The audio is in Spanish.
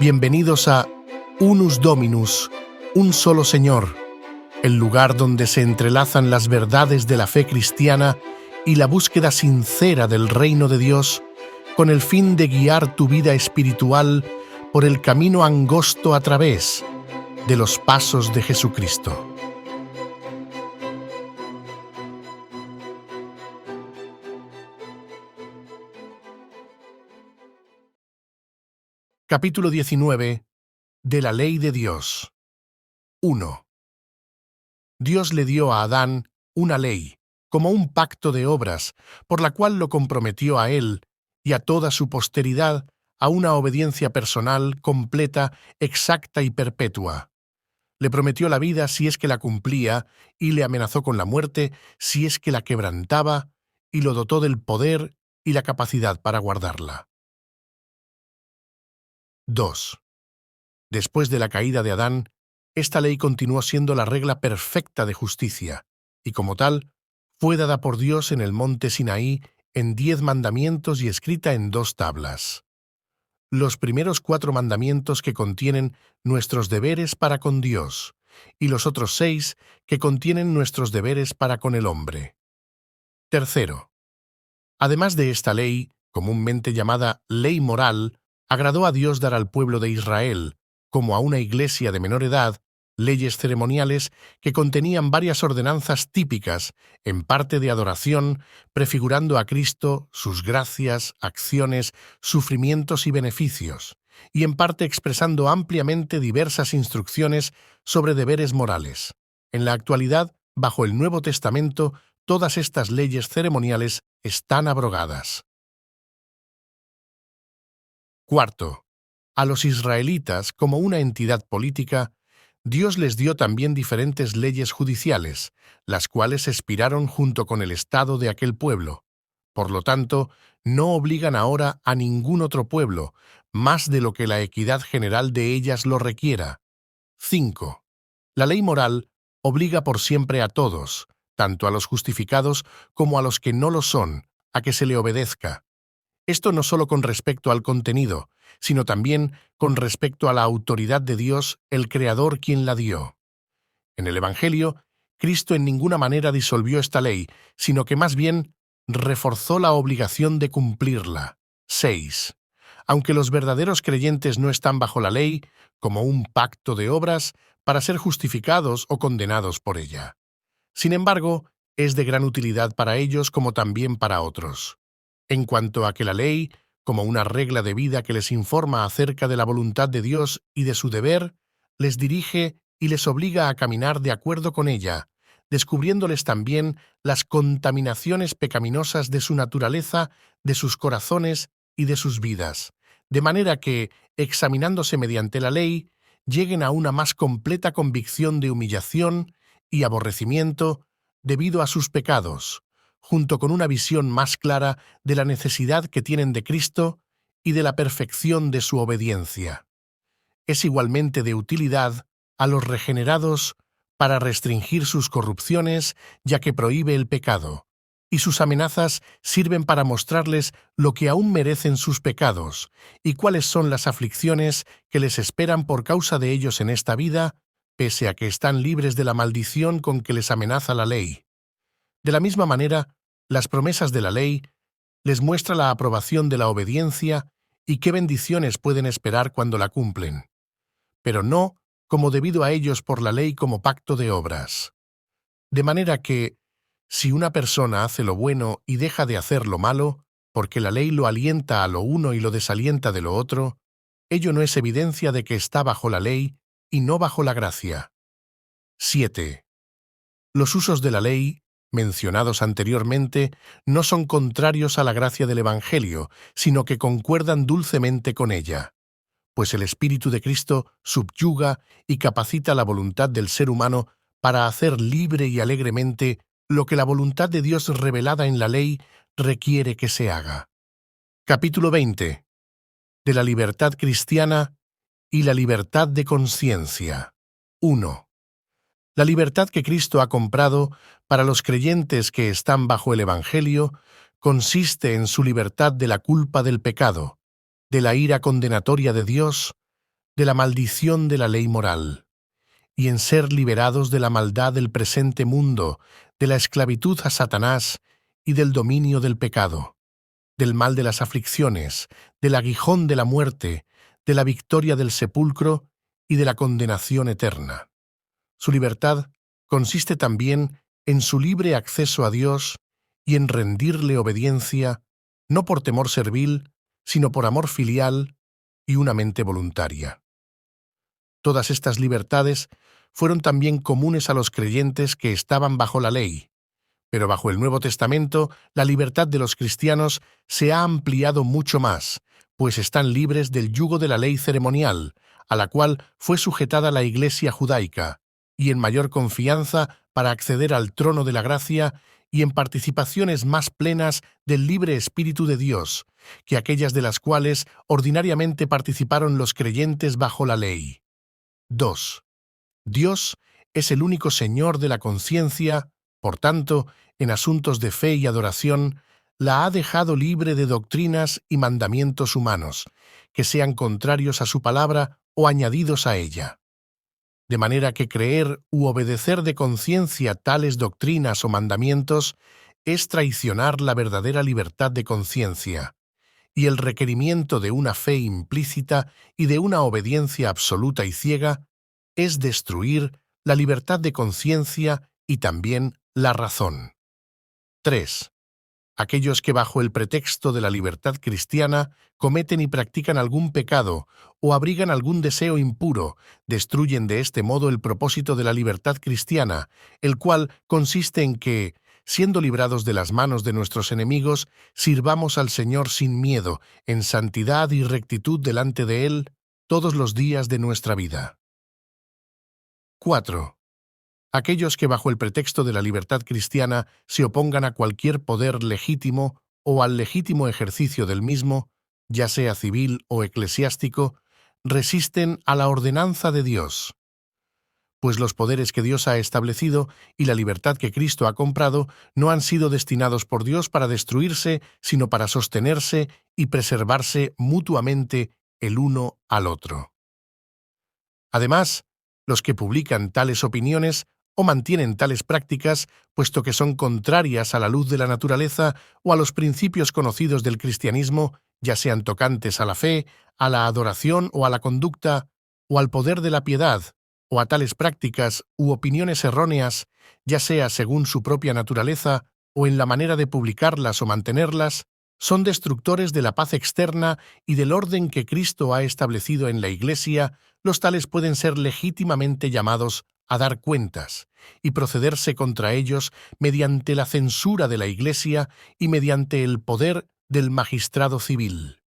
Bienvenidos a Unus Dominus, un solo Señor, el lugar donde se entrelazan las verdades de la fe cristiana y la búsqueda sincera del reino de Dios con el fin de guiar tu vida espiritual por el camino angosto a través de los pasos de Jesucristo. Capítulo 19 de la Ley de Dios. 1. Dios le dio a Adán una ley, como un pacto de obras, por la cual lo comprometió a él y a toda su posteridad a una obediencia personal, completa, exacta y perpetua. Le prometió la vida si es que la cumplía y le amenazó con la muerte si es que la quebrantaba, y lo dotó del poder y la capacidad para guardarla. 2. Después de la caída de Adán, esta ley continuó siendo la regla perfecta de justicia, y como tal, fue dada por Dios en el monte Sinaí en 10 mandamientos y escrita en 2 tablas. Los primeros 4 mandamientos que contienen nuestros deberes para con Dios, y los otros 6 que contienen nuestros deberes para con el hombre. 3. Además de esta ley, comúnmente llamada ley moral, agradó a Dios dar al pueblo de Israel, como a una iglesia de menor edad, leyes ceremoniales que contenían varias ordenanzas típicas, en parte de adoración, prefigurando a Cristo, sus gracias, acciones, sufrimientos y beneficios, y en parte expresando ampliamente diversas instrucciones sobre deberes morales. En la actualidad, bajo el Nuevo Testamento, todas estas leyes ceremoniales están abrogadas. 4. A los israelitas, como una entidad política, Dios les dio también diferentes leyes judiciales, las cuales expiraron junto con el estado de aquel pueblo. Por lo tanto, no obligan ahora a ningún otro pueblo, más de lo que la equidad general de ellas lo requiera. 5. La ley moral obliga por siempre a todos, tanto a los justificados como a los que no lo son, a que se le obedezca. Esto no solo con respecto al contenido, sino también con respecto a la autoridad de Dios, el Creador quien la dio. En el Evangelio, Cristo en ninguna manera disolvió esta ley, sino que más bien reforzó la obligación de cumplirla. 6. Aunque los verdaderos creyentes no están bajo la ley, como un pacto de obras, para ser justificados o condenados por ella. Sin embargo, es de gran utilidad para ellos como también para otros. En cuanto a que la ley, como una regla de vida que les informa acerca de la voluntad de Dios y de su deber, les dirige y les obliga a caminar de acuerdo con ella, descubriéndoles también las contaminaciones pecaminosas de su naturaleza, de sus corazones y de sus vidas, de manera que, examinándose mediante la ley, lleguen a una más completa convicción de humillación y aborrecimiento debido a sus pecados, junto con una visión más clara de la necesidad que tienen de Cristo y de la perfección de su obediencia. Es igualmente de utilidad a los regenerados para restringir sus corrupciones, ya que prohíbe el pecado, y sus amenazas sirven para mostrarles lo que aún merecen sus pecados y cuáles son las aflicciones que les esperan por causa de ellos en esta vida, pese a que están libres de la maldición con que les amenaza la ley. De la misma manera, las promesas de la ley les muestra la aprobación de la obediencia y qué bendiciones pueden esperar cuando la cumplen, pero no como debido a ellos por la ley como pacto de obras. De manera que, si una persona hace lo bueno y deja de hacer lo malo, porque la ley lo alienta a lo uno y lo desalienta de lo otro, ello no es evidencia de que está bajo la ley y no bajo la gracia. 7. Los usos de la ley, mencionados anteriormente, no son contrarios a la gracia del Evangelio, sino que concuerdan dulcemente con ella, pues el Espíritu de Cristo subyuga y capacita la voluntad del ser humano para hacer libre y alegremente lo que la voluntad de Dios revelada en la ley requiere que se haga. Capítulo 20. De la libertad cristiana y la libertad de conciencia. 1. La libertad que Cristo ha comprado para los creyentes que están bajo el Evangelio consiste en su libertad de la culpa del pecado, de la ira condenatoria de Dios, de la maldición de la ley moral, y en ser liberados de la maldad del presente mundo, de la esclavitud a Satanás y del dominio del pecado, del mal de las aflicciones, del aguijón de la muerte, de la victoria del sepulcro y de la condenación eterna. Su libertad consiste también en su libre acceso a Dios y en rendirle obediencia, no por temor servil, sino por amor filial y una mente voluntaria. Todas estas libertades fueron también comunes a los creyentes que estaban bajo la ley, pero bajo el Nuevo Testamento la libertad de los cristianos se ha ampliado mucho más, pues están libres del yugo de la ley ceremonial, a la cual fue sujetada la Iglesia judaica, y en mayor confianza para acceder al trono de la gracia y en participaciones más plenas del libre Espíritu de Dios, que aquellas de las cuales ordinariamente participaron los creyentes bajo la ley. 2. Dios es el único Señor de la conciencia, por tanto, en asuntos de fe y adoración, la ha dejado libre de doctrinas y mandamientos humanos, que sean contrarios a su palabra o añadidos a ella. De manera que creer u obedecer de conciencia tales doctrinas o mandamientos es traicionar la verdadera libertad de conciencia, y el requerimiento de una fe implícita y de una obediencia absoluta y ciega es destruir la libertad de conciencia y también la razón. 3. Aquellos que bajo el pretexto de la libertad cristiana cometen y practican algún pecado o abrigan algún deseo impuro, destruyen de este modo el propósito de la libertad cristiana, el cual consiste en que, siendo librados de las manos de nuestros enemigos, sirvamos al Señor sin miedo, en santidad y rectitud delante de Él, todos los días de nuestra vida. 4. Aquellos que bajo el pretexto de la libertad cristiana se opongan a cualquier poder legítimo o al legítimo ejercicio del mismo, ya sea civil o eclesiástico, resisten a la ordenanza de Dios. Pues los poderes que Dios ha establecido y la libertad que Cristo ha comprado no han sido destinados por Dios para destruirse, sino para sostenerse y preservarse mutuamente el uno al otro. Además, los que publican tales opiniones o mantienen tales prácticas, puesto que son contrarias a la luz de la naturaleza o a los principios conocidos del cristianismo, ya sean tocantes a la fe, a la adoración o a la conducta, o al poder de la piedad, o a tales prácticas u opiniones erróneas, ya sea según su propia naturaleza o en la manera de publicarlas o mantenerlas, son destructores de la paz externa y del orden que Cristo ha establecido en la Iglesia. Los tales pueden ser legítimamente llamados a dar cuentas y procederse contra ellos mediante la censura de la Iglesia y mediante el poder del magistrado civil.